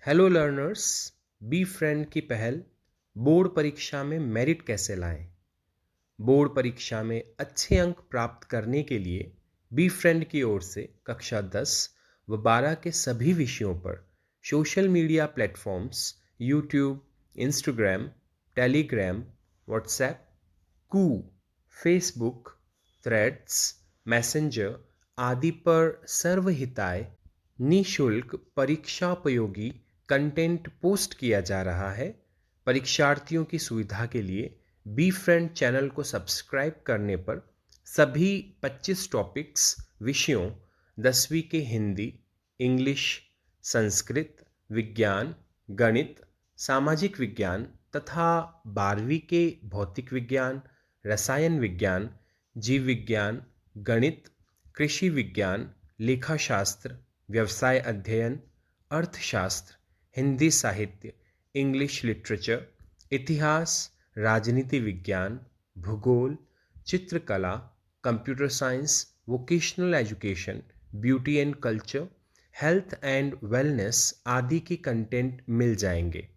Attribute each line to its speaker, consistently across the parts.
Speaker 1: Hello learners, be friend की पहल board परीक्षा में मेरिट कैसे लाएं। बोर्ड परीक्षा में अच्छे अंक प्राप्त करने के लिए बी फ्रेंड की ओर से कक्षा 10 व 12 के सभी विषयों पर social media platforms YouTube, Instagram, Telegram, WhatsApp, Koo, Facebook, Threads, Messenger आदि पर सर्वहिताय निशुल्क परीक्षाोपयोगी कंटेंट पोस्ट किया जा रहा है। परीक्षार्थियों की सुविधा के लिए बी फ्रेंड चैनल को सब्सक्राइब करने पर सभी 25 टॉपिक्स विषयों 10वीं के हिंदी, इंग्लिश, संस्कृत, विज्ञान, गणित, सामाजिक विज्ञान तथा 12वीं के भौतिक विज्ञान, रसायन विज्ञान, जीव विज्ञान, गणित, कृषि विज्ञान, लेखाशास्त्र, व्यवसाय अध्ययन, अर्थशास्त्र, हिंदी साहित्य, इंग्लिश लिटरेचर, इतिहास, राजनीति विज्ञान, भूगोल, चित्रकला, computer science, vocational education, beauty and culture, health and wellness आदि के कंटेंट मिल जाएंगे।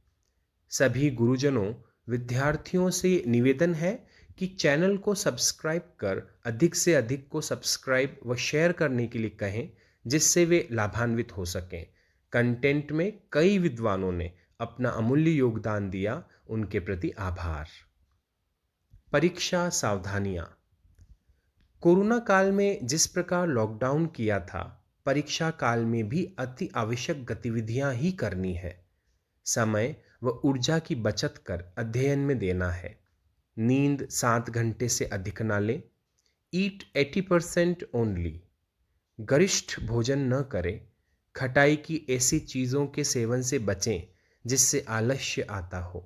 Speaker 1: सभी गुरुजनों, विद्यार्थियों से निवेदन है कि चैनल को सब्सक्राइब कर अधिक से अधिक को सब्सक्राइब व शेयर करने के लिए कहें, जिससे वे लाभान्वित हो सकें। कंटेंट में कई विद्वानों ने अपना अमूल्य योगदान दिया, उनके प्रति आभार। परीक्षा सावधानियां। कोरोना काल में जिस प्रकार लॉकडाउन किया था, परीक्षा काल में भी अति आवश्यक गतिविधियां ही करनी है। समय व ऊर्जा की बचत कर अध्ययन में देना है। नींद 7 घंटे से अधिक ना लें। ईट 80% ओनली। गरिष्ठ भोजन न करें। खटाई की ऐसी चीज़ों के सेवन से बचें जिससे आलस्य आता हो।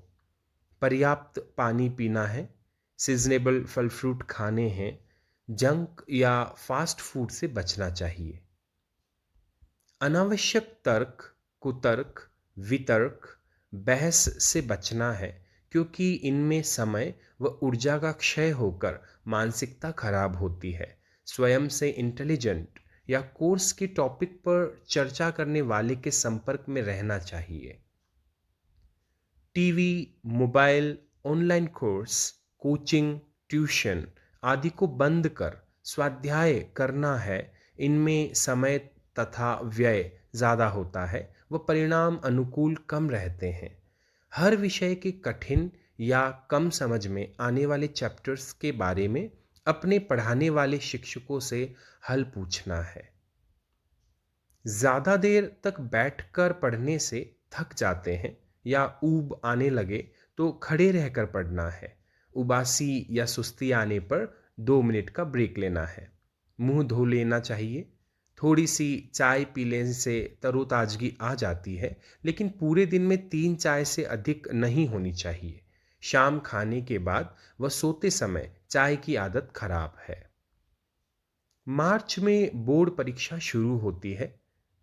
Speaker 1: पर्याप्त पानी पीना है। सीजनेबल फल फ्रूट खाने हैं। जंक या फास्ट फूड से बचना चाहिए। अनावश्यक तर्क, कुतर्क, वितर्क, बहस से बचना है, क्योंकि इनमें समय व ऊर्जा का क्षय होकर मानसिकता खराब होती है। स्वयं से इंटेलिजेंट या कोर्स के टॉपिक पर चर्चा करने वाले के संपर्क में रहना चाहिए। TV, mobile, online course, coaching, tuition आदि को बंद कर स्वाध्याय करना है। इनमें समय तथा व्यय ज़्यादा होता है व परिणाम अनुकूल कम रहते हैं। हर विषय के कठिन या कम समझ में आने वाले चैप्टर्स के बारे में अपने पढ़ाने वाले शिक्षकों से हल पूछना है। ज़्यादा देर तक बैठकर पढ़ने से थक जाते हैं या ऊब आने लगे तो खड़े रहकर पढ़ना है। उबासी या सुस्ती आने पर 2 मिनट का ब्रेक लेना है। मुंह धो लेना चाहिए। थोड़ी सी चाय पी लेने से तरोताजगी आ जाती है, लेकिन पूरे दिन में 3 चाय से अधिक नहीं होनी चाहिए। शाम खाने के बाद व सोते समय चाय की आदत खराब है। मार्च में बोर्ड परीक्षा शुरू होती है।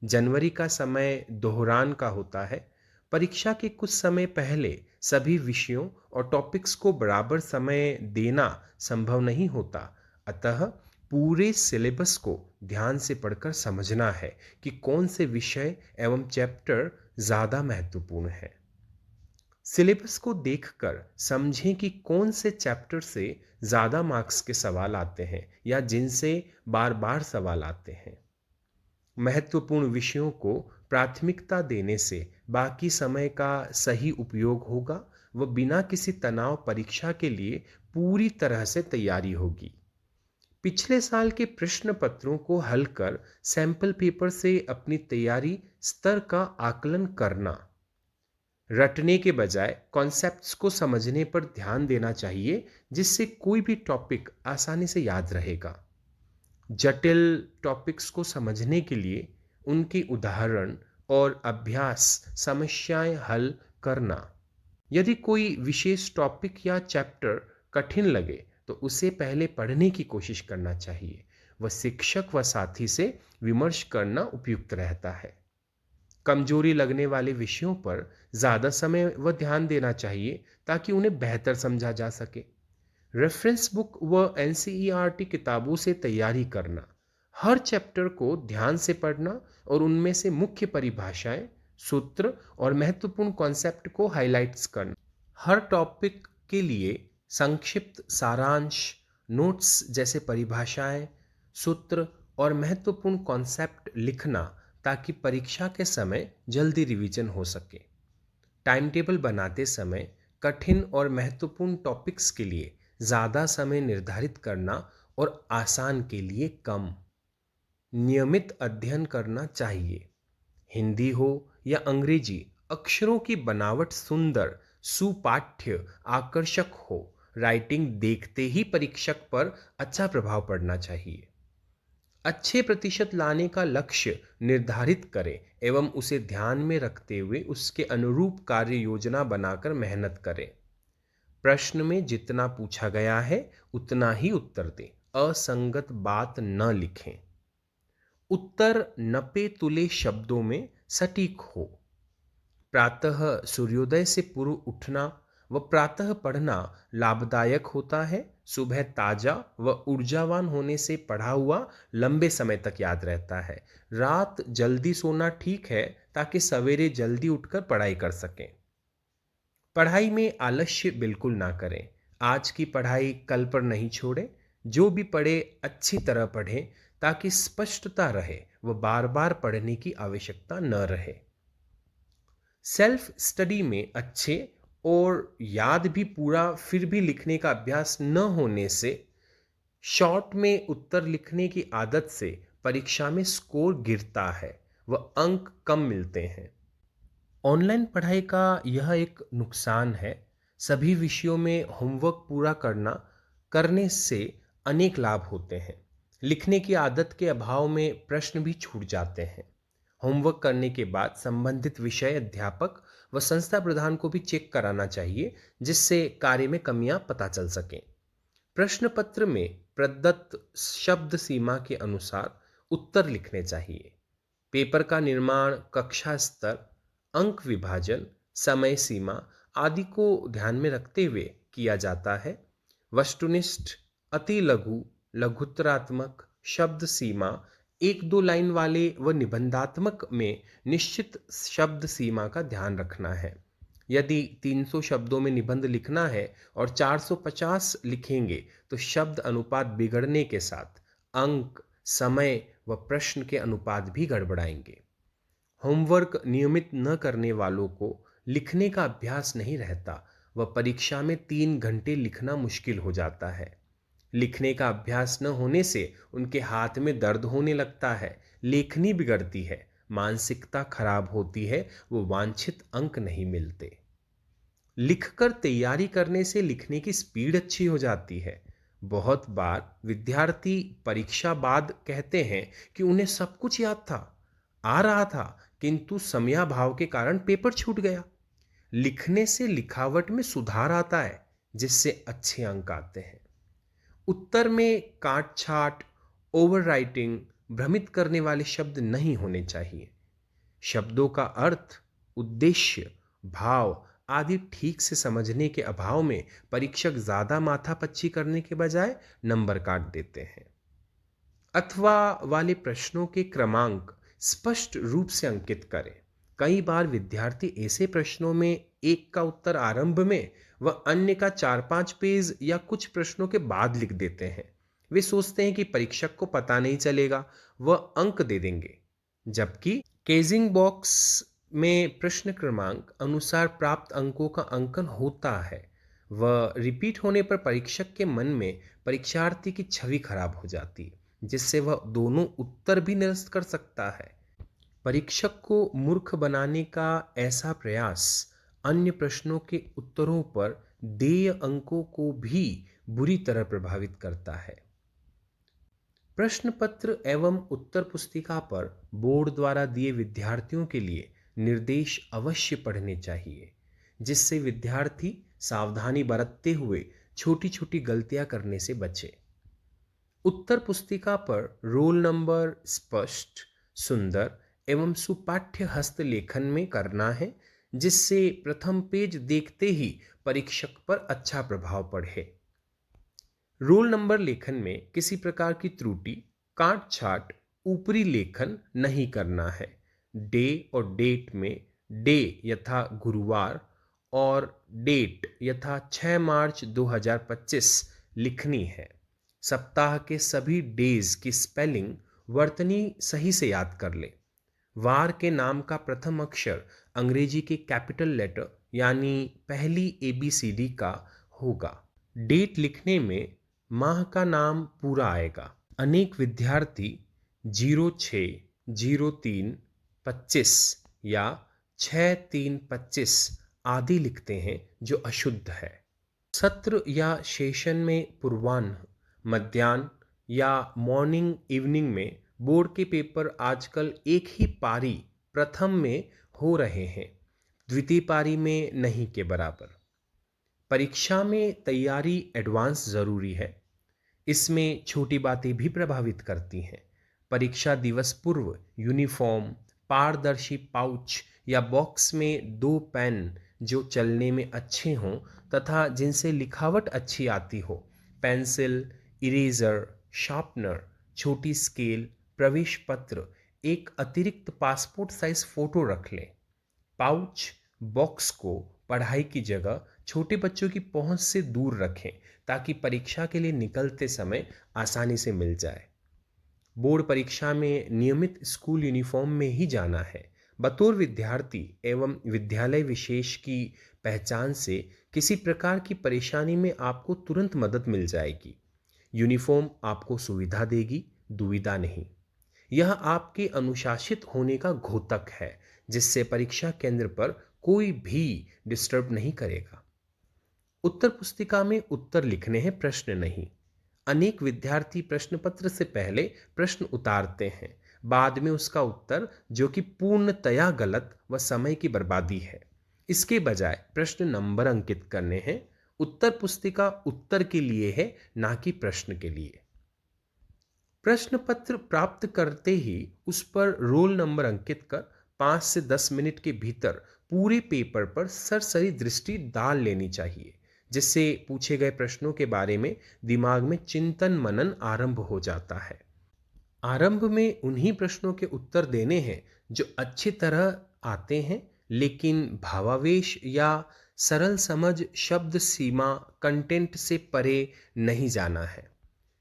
Speaker 1: जनवरी का समय दोहरान का होता है। परीक्षा के कुछ समय पहले सभी विषयों और टॉपिक्स को बराबर समय देना संभव नहीं होता। अतः पूरे सिलेबस को ध्यान से पढ़कर समझना है कि कौन से विषय एवं चैप्टर ज़्यादा महत्वपूर्ण है। सिलेबस को देखकर समझें कि कौन से चैप्टर से ज़्यादा मार्क्स के सवाल आते हैं या जिनसे बार बार सवाल आते हैं। महत्वपूर्ण विषयों को प्राथमिकता देने से बाकी समय का सही उपयोग होगा व बिना किसी तनाव परीक्षा के लिए पूरी तरह से तैयारी होगी। पिछले साल के प्रश्न पत्रों को हल कर सैंपल पेपर से अपनी तैयारी स्तर का आकलन करना। रटने के बजाय कॉन्सेप्ट्स को समझने पर ध्यान देना चाहिए, जिससे कोई भी टॉपिक आसानी से याद रहेगा। जटिल टॉपिक्स को समझने के लिए उनके उदाहरण और अभ्यास समस्याएं हल करना। यदि कोई विशेष टॉपिक या चैप्टर कठिन लगे तो उसे पहले पढ़ने की कोशिश करना चाहिए। वह शिक्षक व साथी से विमर्श करना उपयुक्त रहता है। कमजोरी लगने वाले विषयों पर ज़्यादा समय व ध्यान देना चाहिए ताकि उन्हें बेहतर समझा जा सके। रेफरेंस बुक व एनसीईआरटी किताबों से तैयारी करना। हर चैप्टर को ध्यान से पढ़ना और उनमें से मुख्य परिभाषाएं, सूत्र और महत्वपूर्ण कॉन्सेप्ट को हाइलाइट्स करना। हर टॉपिक के लिए संक्षिप्त सारांश, नोट्स जैसे परिभाषाएं, सूत्र और महत्वपूर्ण कॉन्सेप्ट लिखना ताकि परीक्षा के समय जल्दी रिवीजन हो सके। टाइम टेबल बनाते समय कठिन और महत्वपूर्ण टॉपिक्स के लिए ज़्यादा समय निर्धारित करना और आसान के लिए कम। नियमित अध्ययन करना चाहिए। हिंदी हो या अंग्रेजी, अक्षरों की बनावट सुंदर, सुपाठ्य, आकर्षक हो। राइटिंग देखते ही परीक्षक पर अच्छा प्रभाव पड़ना चाहिए। अच्छे प्रतिशत लाने का लक्ष्य निर्धारित करें एवं उसे ध्यान में रखते हुए उसके अनुरूप कार्य योजना बनाकर मेहनत करें। प्रश्न में जितना पूछा गया है उतना ही उत्तर दें, असंगत बात न लिखें। उत्तर नपे तुले शब्दों में सटीक हो। प्रातः सूर्योदय से पूर्व उठना व प्रातः पढ़ना लाभदायक होता है। सुबह ताजा व ऊर्जावान होने से पढ़ा हुआ लंबे समय तक याद रहता है। रात जल्दी सोना ठीक है ताकि सवेरे जल्दी उठकर पढ़ाई कर सकें। पढ़ाई में आलस्य बिल्कुल ना करें। आज की पढ़ाई कल पर नहीं छोड़ें। जो भी पढ़े अच्छी तरह पढ़ें ताकि स्पष्टता रहे व बार बार पढ़ने की आवश्यकता न रहे। सेल्फ स्टडी में अच्छे और याद भी पूरा फिर भी लिखने का अभ्यास न होने से शॉर्ट में उत्तर लिखने की आदत से परीक्षा में स्कोर गिरता है व अंक कम मिलते हैं। ऑनलाइन पढ़ाई का यह एक नुकसान है। सभी विषयों में होमवर्क पूरा करने से अनेक लाभ होते हैं। लिखने की आदत के अभाव में प्रश्न भी छूट जाते हैं। होमवर्क करने के बाद संबंधित विषय अध्यापक व संस्था प्रधान को भी चेक कराना चाहिए, जिससे कार्य में कमियां पता चल सकें। प्रश्न पत्र में प्रदत्त शब्द सीमा के अनुसार उत्तर लिखने चाहिए। पेपर का निर्माण, कक्षा स्तर, अंक विभाजन, समय सीमा आदि को ध्यान में रखते हुए किया जाता है। वस्तुनिष्ठ, अति लघु, लघुत्तरात्मक, शब्द सीमा, एक दो लाइन वाले व निबंधात्मक में निश्चित शब्द सीमा का ध्यान रखना है। यदि 300 शब्दों में निबंध लिखना है और 450 लिखेंगे तो शब्द अनुपात बिगड़ने के साथ अंक, समय व प्रश्न के अनुपात भी गड़बड़ाएंगे। होमवर्क नियमित न करने वालों को लिखने का अभ्यास नहीं रहता व परीक्षा में 3 घंटे लिखना मुश्किल हो जाता है। लिखने का अभ्यास न होने से उनके हाथ में दर्द होने लगता है, लेखनी बिगड़ती है, मानसिकता खराब होती है, वो वांछित अंक नहीं मिलते। लिखकर तैयारी करने से लिखने की स्पीड अच्छी हो जाती है। बहुत बार विद्यार्थी परीक्षा बाद कहते हैं कि उन्हें सब कुछ याद था, आ रहा था, किंतु समयाभाव के कारण पेपर छूट गया। लिखने से लिखावट में सुधार आता है, जिससे अच्छे अंक आते हैं। उत्तर में काट छाट, ओवर राइटिंग, भ्रमित करने वाले शब्द नहीं होने चाहिए। शब्दों का अर्थ, उद्देश्य, भाव आदि ठीक से समझने के अभाव में परीक्षक ज्यादा माथापच्ची करने के बजाय नंबर काट देते हैं। अथवा वाले प्रश्नों के क्रमांक स्पष्ट रूप से अंकित करें। कई बार विद्यार्थी ऐसे प्रश्नों में एक का उत्तर आरंभ में व अन्य का 4-5 पेज या कुछ प्रश्नों के बाद लिख देते हैं। वे सोचते हैं कि परीक्षक को पता नहीं चलेगा, वह अंक दे देंगे, जबकि केजिंग बॉक्स में प्रश्न क्रमांक अनुसार प्राप्त अंकों का अंकन होता है। वह रिपीट होने पर परीक्षक के मन में परीक्षार्थी की छवि खराब हो जाती है, जिससे वह दोनों उत्तर भी निरस्त कर सकता है। परीक्षक को मूर्ख बनाने का ऐसा प्रयास अन्य प्रश्नों के उत्तरों पर देय अंकों को भी बुरी तरह प्रभावित करता है। प्रश्न पत्र एवं उत्तर पुस्तिका पर बोर्ड द्वारा दिए विद्यार्थियों के लिए निर्देश अवश्य पढ़ने चाहिए, जिससे विद्यार्थी सावधानी बरतते हुए छोटी छोटी गलतियां करने से बचे। उत्तर पुस्तिका पर रोल नंबर स्पष्ट, सुंदर एवं सुपाठ्य हस्तलेखन में करना है, जिससे प्रथम पेज देखते ही परीक्षक पर अच्छा प्रभाव पड़े। रोल नंबर लेखन में किसी प्रकार की त्रुटि, काट छाट, ऊपरी लेखन नहीं करना है। डे और डेट में डे यथा गुरुवार और डेट यथा 6 मार्च 2025 लिखनी है। सप्ताह के सभी डेज की स्पेलिंग वर्तनी सही से याद कर ले। वार के नाम का प्रथम अक्षर अंग्रेजी के कैपिटल लेटर यानी पहली ABCD का होगा। डेट लिखने में माह का नाम पूरा आएगा। अनेक विद्यार्थी 06-03-25 या 6-3-25 आदि लिखते हैं जो अशुद्ध है। सत्र या सेशन में पूर्वाह्न, मध्याह्न या मॉर्निंग इवनिंग में बोर्ड के पेपर आजकल एक ही पारी प्रथम में हो रहे हैं, द्वितीय पारी में नहीं के बराबर। परीक्षा में तैयारी एडवांस ज़रूरी है। इसमें छोटी बातें भी प्रभावित करती हैं। परीक्षा दिवस पूर्व यूनिफॉर्म, पारदर्शी पाउच या बॉक्स में 2 पेन जो चलने में अच्छे हों तथा जिनसे लिखावट अच्छी आती हो, पेंसिल, इरेजर, शार्पनर, छोटी स्केल, प्रवेश पत्र, एक अतिरिक्त पासपोर्ट साइज फोटो रख लें। पाउच बॉक्स को पढ़ाई की जगह छोटे बच्चों की पहुंच से दूर रखें ताकि परीक्षा के लिए निकलते समय आसानी से मिल जाए। बोर्ड परीक्षा में नियमित स्कूल यूनिफॉर्म में ही जाना है। बतौर विद्यार्थी एवं विद्यालय विशेष की पहचान से किसी प्रकार की परेशानी में आपको तुरंत मदद मिल जाएगी। यूनिफॉर्म आपको सुविधा देगी, दुविधा नहीं। यह आपके अनुशासित होने का घोतक है जिससे परीक्षा केंद्र पर कोई भी डिस्टर्ब नहीं करेगा। उत्तर पुस्तिका में उत्तर लिखने हैं, प्रश्न नहीं। अनेक विद्यार्थी प्रश्न पत्र से पहले प्रश्न उतारते हैं, बाद में उसका उत्तर, जो कि पूर्णतया गलत व समय की बर्बादी है। इसके बजाय प्रश्न नंबर अंकित करने हैं। उत्तर पुस्तिका उत्तर के लिए है, ना कि प्रश्न के लिए। प्रश्न पत्र प्राप्त करते ही उस पर रोल नंबर अंकित कर 5 से 10 मिनट के भीतर पूरे पेपर पर सरसरी दृष्टि डाल लेनी चाहिए, जिससे पूछे गए प्रश्नों के बारे में दिमाग में चिंतन मनन आरंभ हो जाता है। आरंभ में उन्हीं प्रश्नों के उत्तर देने हैं जो अच्छी तरह आते हैं, लेकिन भावावेश या सरल समझ शब्द सीमा कंटेंट से परे नहीं जाना है।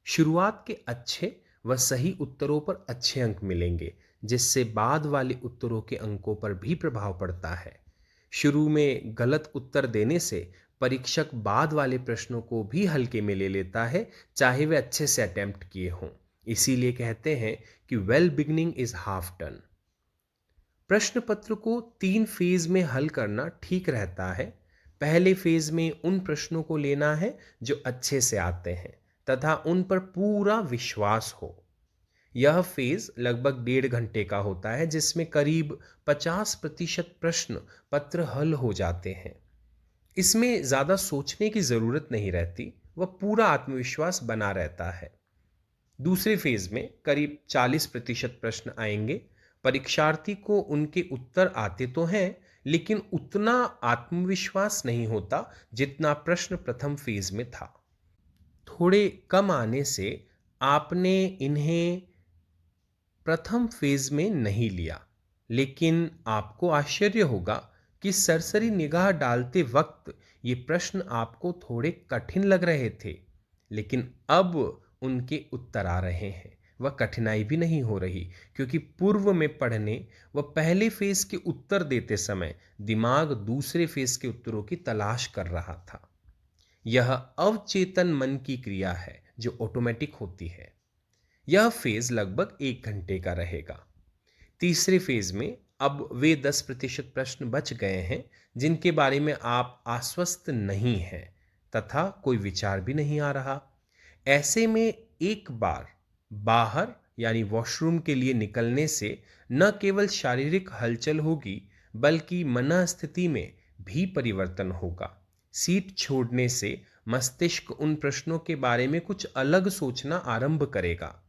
Speaker 1: शुरुआत के अच्छे व सही उत्तरों पर अच्छे अंक मिलेंगे, जिससे बाद वाले उत्तरों के अंकों पर भी प्रभाव पड़ता है। शुरू में गलत उत्तर देने से परीक्षक बाद वाले प्रश्नों को भी हल्के में ले लेता है, चाहे वे अच्छे से अटेम्प्ट किए हों। इसीलिए कहते हैं कि well beginning is half done. प्रश्न पत्र को 3 फेज में हल करना ठीक रहता है। पहले फेज में उन प्रश्नों को लेना है जो अच्छे से आते हैं तथा उन पर पूरा विश्वास हो। यह फेज लगभग 1.5 घंटे का होता है, जिसमें करीब 50% प्रश्न पत्र हल हो जाते हैं। इसमें ज़्यादा सोचने की ज़रूरत नहीं रहती, वह पूरा आत्मविश्वास बना रहता है। दूसरे फेज में करीब 40% प्रश्न आएंगे। परीक्षार्थी को उनके उत्तर आते तो हैं, लेकिन उतना आत्मविश्वास नहीं होता जितना प्रश्न प्रथम फेज में था। थोड़े कम आने से आपने इन्हें प्रथम फेज में नहीं लिया, लेकिन आपको आश्चर्य होगा कि सरसरी निगाह डालते वक्त ये प्रश्न आपको थोड़े कठिन लग रहे थे, लेकिन अब उनके उत्तर आ रहे हैं। वह कठिनाई भी नहीं हो रही, क्योंकि पूर्व में पढ़ने व पहले फेज के उत्तर देते समय दिमाग दूसरे फेज के उत्तरों की तलाश कर रहा था। यह अवचेतन मन की क्रिया है जो ऑटोमेटिक होती है। यह फेज लगभग 1 घंटे का रहेगा। तीसरे फेज में अब वे 10% प्रश्न बच गए हैं जिनके बारे में आप आश्वस्त नहीं हैं तथा कोई विचार भी नहीं आ रहा। ऐसे में एक बार बाहर यानी वॉशरूम के लिए निकलने से न केवल शारीरिक हलचल होगी, बल्कि मनःस्थिति में भी परिवर्तन होगा। सीट छोड़ने से मस्तिष्क उन प्रश्नों के बारे में कुछ अलग सोचना आरंभ करेगा।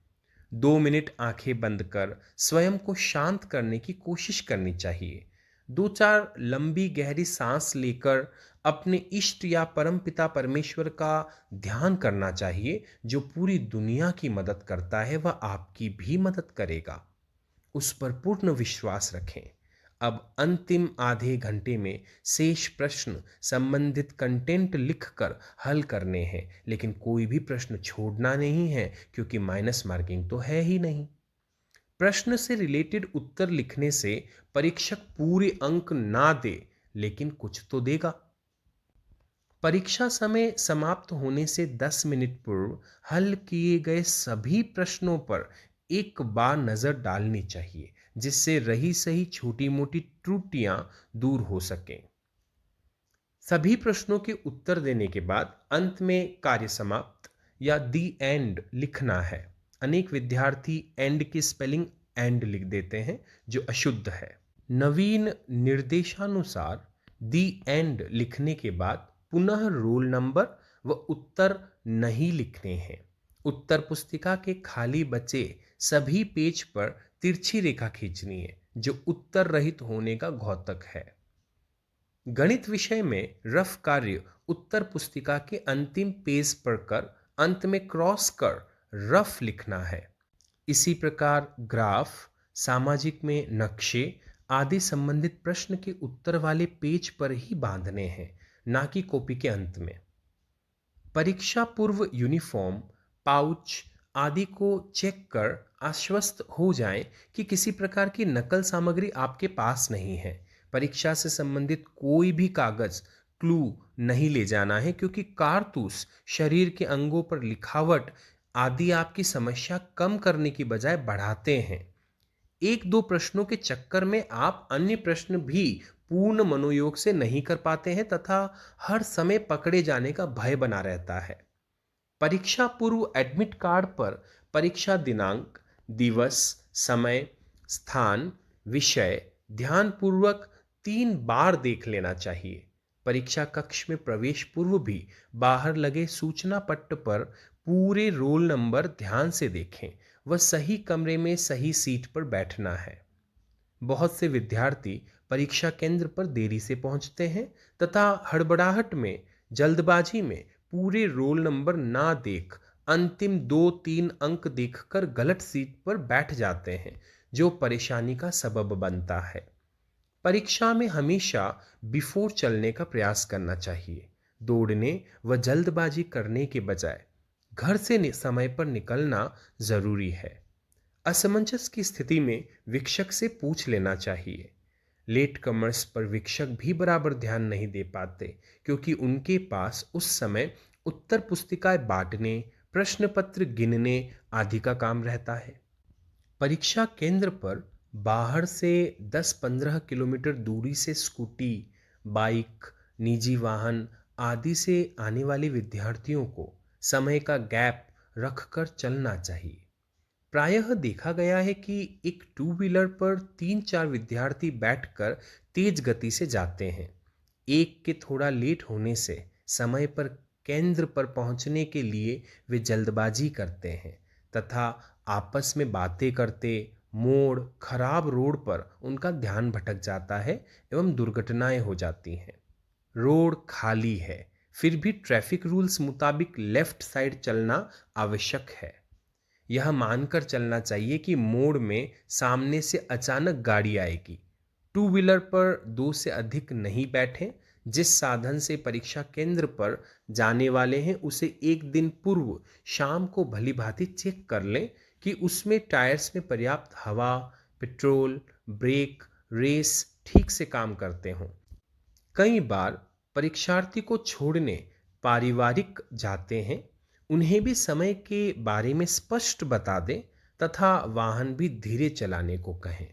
Speaker 1: 2 मिनट आंखें बंद कर स्वयं को शांत करने की कोशिश करनी चाहिए। 2-4 लंबी गहरी सांस लेकर अपने इष्ट या परमपिता परमेश्वर का ध्यान करना चाहिए, जो पूरी दुनिया की मदद करता है, वह आपकी भी मदद करेगा। उस पर पूर्ण विश्वास रखें। अब अंतिम आधे घंटे में शेष प्रश्न संबंधित कंटेंट लिखकर हल करने हैं, लेकिन कोई भी प्रश्न छोड़ना नहीं है क्योंकि माइनस मार्किंग तो है ही नहीं। प्रश्न से रिलेटेड उत्तर लिखने से परीक्षक पूरे अंक ना दे, लेकिन कुछ तो देगा। परीक्षा समय समाप्त होने से 10 मिनट पूर्व हल किए गए सभी प्रश्नों पर एक बार नजर डालनी चाहिए, जिससे रही सही छोटी मोटी त्रुटियां दूर हो सकें। सभी प्रश्नों के उत्तर देने के बाद अंत में कार्य समाप्त या दी एंड लिखना है। अनेक विद्यार्थी एंड की स्पेलिंग एंड लिख देते हैं, जो अशुद्ध है। नवीन निर्देशानुसार दी एंड लिखने के बाद पुनः रोल नंबर व उत्तर नहीं लिखने हैं। उत्तर पुस्तिका के खाली बचे सभी पेज पर तिरछी रेखा खींचनी है, जो उत्तर रहित होने का घोतक है। गणित विषय में रफ कार्य उत्तर पुस्तिका के अंतिम पेज पर कर अंत में क्रॉस कर रफ लिखना है। इसी प्रकार ग्राफ, सामाजिक में नक्शे आदि संबंधित प्रश्न के उत्तर वाले पेज पर ही बांधने हैं, ना कि कॉपी के अंत में। परीक्षा पूर्व यूनिफॉर्म, पाउच आदि को चेक कर आश्वस्त हो जाएं कि किसी प्रकार की नकल सामग्री आपके पास नहीं है। परीक्षा से संबंधित कोई भी कागज, क्लू नहीं ले जाना है, क्योंकि कारतूस शरीर के अंगों पर लिखावट आदि आपकी समस्या कम करने की बजाय बढ़ाते हैं। एक दो प्रश्नों के चक्कर में आप अन्य प्रश्न भी पूर्ण मनोयोग से नहीं कर पाते हैं तथा हर समय पकड़े जाने का भय बना रहता है। परीक्षा पूर्व एडमिट कार्ड पर परीक्षा दिनांक, दिवस, समय, स्थान, विषय ध्यानपूर्वक 3 बार देख लेना चाहिए। परीक्षा कक्ष में प्रवेश पूर्व भी बाहर लगे सूचना पट्ट पर पूरे रोल नंबर ध्यान से देखें। वह सही कमरे में सही सीट पर बैठना है। बहुत से विद्यार्थी परीक्षा केंद्र पर देरी से पहुंचते हैं तथा हड़बड़ाहट में, जल्दबाजी में पूरे रोल नंबर ना देख अंतिम 2-3 अंक देखकर गलत सीट पर बैठ जाते हैं, जो परेशानी का सबब बनता है। परीक्षा में हमेशा बिफोर चलने का प्रयास करना चाहिए। दौड़ने व जल्दबाजी करने के बजाय घर से समय पर निकलना जरूरी है। असमंजस की स्थिति में शिक्षक से पूछ लेना चाहिए। लेट कमर्स पर शिक्षक भी बराबर ध्यान नहीं दे पाते, क्योंकि उनके पास उस समय उत्तर पुस्तिकाएं बांटने, प्रश्न पत्र गिनने आदि का काम रहता है। परीक्षा केंद्र पर बाहर से 10-15 किलोमीटर दूरी से स्कूटी, बाइक, निजी वाहन आदि से आने वाले विद्यार्थियों को समय का गैप रखकर चलना चाहिए। प्रायः देखा गया है कि एक 2 व्हीलर पर 3-4 विद्यार्थी बैठकर तेज गति से जाते हैं। एक के थोड़ा लेट होने से समय पर केंद्र पर पहुंचने के लिए वे जल्दबाजी करते हैं तथा आपस में बातें करते मोड़, खराब रोड पर उनका ध्यान भटक जाता है एवं दुर्घटनाएं हो जाती हैं। रोड खाली है, फिर भी ट्रैफिक रूल्स मुताबिक लेफ्ट साइड चलना आवश्यक है। यह मानकर चलना चाहिए कि मोड़ में सामने से अचानक गाड़ी आएगी। 2 व्हीलर पर 2 से अधिक नहीं बैठें। जिस साधन से परीक्षा केंद्र पर जाने वाले हैं उसे एक दिन पूर्व शाम को भली भांति चेक कर लें कि उसमें टायर्स में पर्याप्त हवा, पेट्रोल, ब्रेक, रेस ठीक से काम करते हों। कई बार परीक्षार्थी को छोड़ने पारिवारिक जाते हैं, उन्हें भी समय के बारे में स्पष्ट बता दें तथा वाहन भी धीरे चलाने को कहें।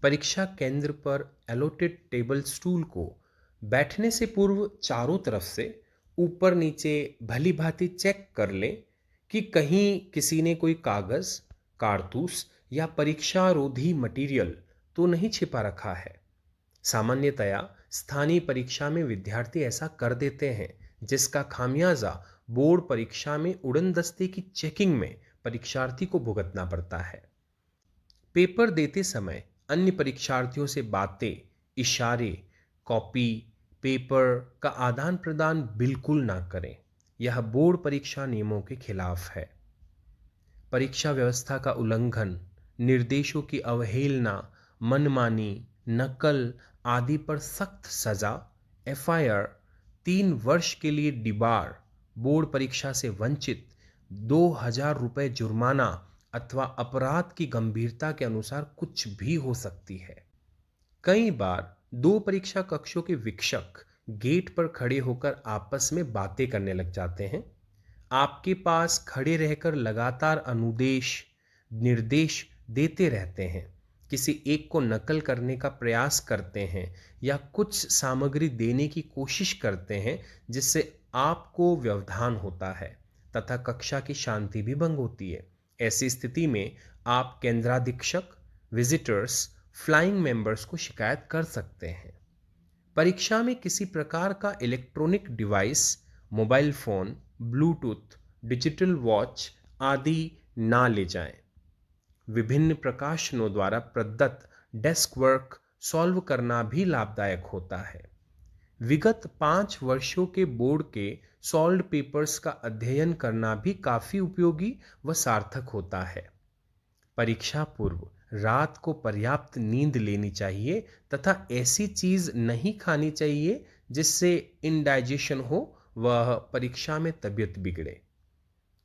Speaker 1: परीक्षा केंद्र पर एलोटेड टेबल स्टूल को बैठने से पूर्व चारों तरफ से ऊपर नीचे भली भांति चेक कर लें कि कहीं किसी ने कोई कागज, कारतूस या परीक्षारोधी मटेरियल तो नहीं छिपा रखा है। सामान्यतया स्थानीय परीक्षा में विद्यार्थी ऐसा कर देते हैं, जिसका खामियाजा बोर्ड परीक्षा में उड़नदस्ते की चेकिंग में परीक्षार्थी को भुगतना पड़ता है। पेपर देते समय अन्य परीक्षार्थियों से बातें, इशारे, कॉपी, पेपर का आदान प्रदान बिल्कुल ना करें। यह बोर्ड परीक्षा नियमों के खिलाफ है। परीक्षा व्यवस्था का उल्लंघन, निर्देशों की अवहेलना, मनमानी, नकल आदि पर सख्त सजा, एफआईआर, 3 वर्ष के लिए डिबार, बोर्ड परीक्षा से वंचित, 2,000 रुपये जुर्माना अथवा अपराध की गंभीरता के अनुसार कुछ भी हो सकती है। कई बार दो परीक्षा कक्षों के वीक्षक गेट पर खड़े होकर आपस में बातें करने लग जाते हैं। आपके पास खड़े रहकर लगातार अनुदेश निर्देश देते रहते हैं, किसी एक को नकल करने का प्रयास करते हैं या कुछ सामग्री देने की कोशिश करते हैं जिससे आपको व्यवधान होता है तथा कक्षा की शांति भी भंग होती है। ऐसी स्थिति में आप केंद्राधीक्षक, विजिटर्स, फ्लाइंग मेंबर्स को शिकायत कर सकते हैं। परीक्षा में किसी प्रकार का electronic device, mobile phone, Bluetooth, digital watch आदि ना ले जाएं। विभिन्न प्रकाशनों द्वारा प्रदत्त डेस्क वर्क सॉल्व करना भी लाभदायक होता है। विगत 5 वर्षों के बोर्ड के सॉल्व्ड पेपर्स का अध्ययन करना भी काफी उपयोगी व सार्थक होता है। परीक्षा पूर्व रात को पर्याप्त नींद लेनी चाहिए तथा ऐसी चीज नहीं खानी चाहिए जिससे इंडाइजेशन हो वह परीक्षा में तबीयत बिगड़े।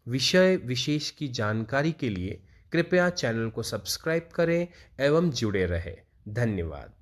Speaker 1: विषय विशेष की जानकारी के लिए कृपया चैनल को सब्सक्राइब करें एवं जुड़े रहें। धन्यवाद।